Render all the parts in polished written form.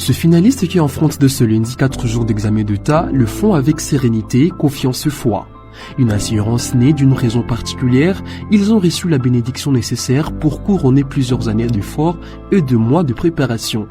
Ce finaliste qui affronte de ce lundi 4 jours d'examen d'État le font avec sérénité, confiance et foi. Une assurance née d'une raison particulière, ils ont reçu la bénédiction nécessaire pour couronner plusieurs années d'efforts et de mois de préparation.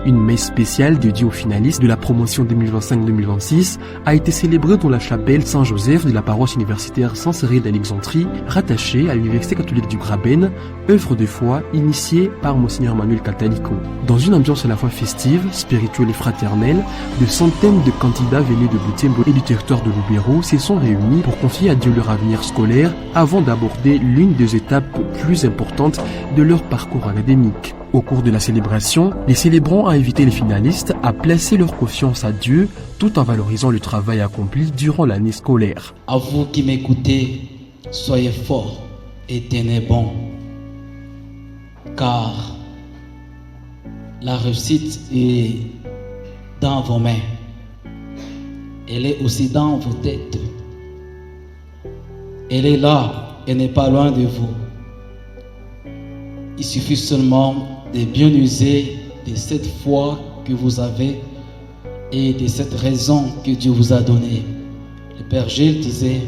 Une messe spéciale dédiée aux finalistes de la promotion 2025-2026 a été célébrée dans la chapelle Saint-Joseph de la paroisse universitaire Saint-Cyril d'Alexandrie, rattachée à l'Université catholique du Graben, œuvre de foi initiée par Monseigneur Manuel Catalico. Dans une ambiance à la fois festive, spirituelle et fraternelle, de centaines de candidats venus de Butembo et du territoire de Lubero se sont réunis pour confier à Dieu leur avenir scolaire avant d'aborder l'une des étapes plus importantes de leur parcours académique. Au cours de la célébration, les célébrants ont invité les finalistes à placer leur confiance à Dieu tout en valorisant le travail accompli durant l'année scolaire. À vous qui m'écoutez, soyez forts et tenez bon, car la réussite est dans vos mains. Elle est aussi dans vos têtes. Elle est là, elle n'est pas loin de vous. Il suffit seulement de bien user de cette foi que vous avez et de cette raison que Dieu vous a donnée. Le Père Gilles disait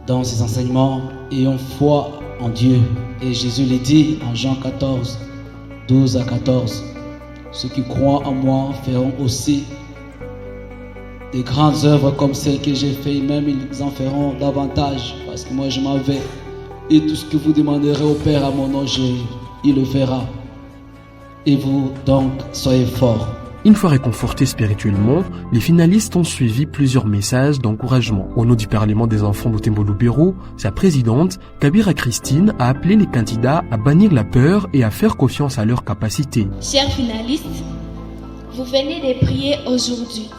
dans ses enseignements, ayons foi en Dieu. Et Jésus le dit en Jean 14, 12 à 14, ceux qui croient en moi feront aussi des grandes œuvres comme celles que j'ai faites, même ils en feront davantage, parce que moi je m'en vais. Et tout ce que vous demanderez au Père à mon nom, il le fera. Et vous, donc, soyez forts. Une fois réconfortés spirituellement, les finalistes ont suivi plusieurs messages d'encouragement. Au nom du Parlement des enfants Butembo Lubero, sa présidente, Kabira Christine, a appelé les candidats à bannir la peur et à faire confiance à leurs capacités. Chers finalistes, vous venez de prier aujourd'hui.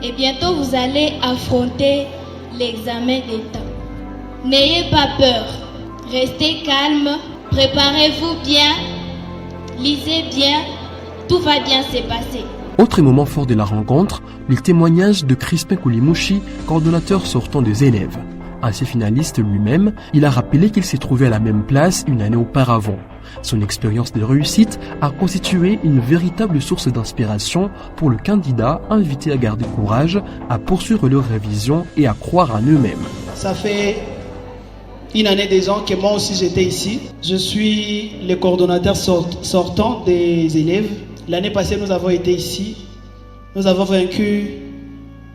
Et bientôt, vous allez affronter l'examen d'État. N'ayez pas peur, restez calme, préparez-vous bien, lisez bien, tout va bien se passer. Autre moment fort de la rencontre, le témoignage de Crispin Koulimouchi, coordonnateur sortant des élèves. Ancien finaliste lui-même, il a rappelé qu'il s'est trouvé à la même place une année auparavant. Son expérience de réussite a constitué une véritable source d'inspiration pour le candidat invité à garder courage, à poursuivre leur révision et à croire en eux-mêmes. Ça fait une année des ans que moi aussi j'étais ici. Je suis le coordonnateur sortant des élèves. L'année passée, nous avons été ici. Nous avons vaincu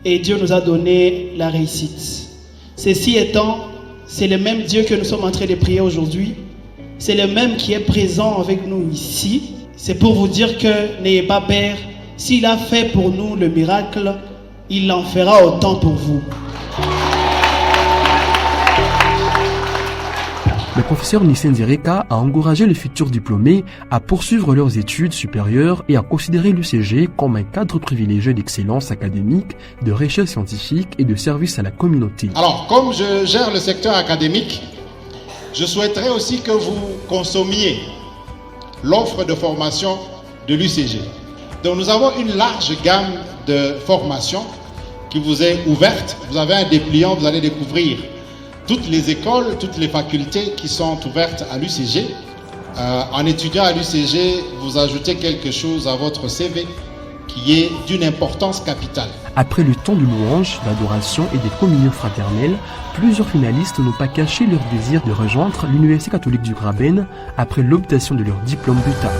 et Dieu nous a donné la réussite. Ceci étant, c'est le même Dieu que nous sommes en train de prier aujourd'hui. C'est le même qui est présent avec nous ici. C'est pour vous dire que n'ayez pas peur. S'il a fait pour nous le miracle, il en fera autant pour vous. Le professeur Nissen Zireka a encouragé les futurs diplômés à poursuivre leurs études supérieures et à considérer l'UCG comme un cadre privilégié d'excellence académique, de recherche scientifique et de service à la communauté. Alors, comme je gère le secteur académique, je souhaiterais aussi que vous consommiez l'offre de formation de l'UCG. Donc nous avons une large gamme de formations qui vous est ouverte. Vous avez un dépliant, vous allez découvrir toutes les écoles, toutes les facultés qui sont ouvertes à l'UCG. En étudiant à l'UCG, vous ajoutez quelque chose à votre CV qui est d'une importance capitale. Après le temps de louange, d'adoration et des communions fraternelles, plusieurs finalistes n'ont pas caché leur désir de rejoindre l'Université catholique du Graben après l'obtention de leur diplôme d'État.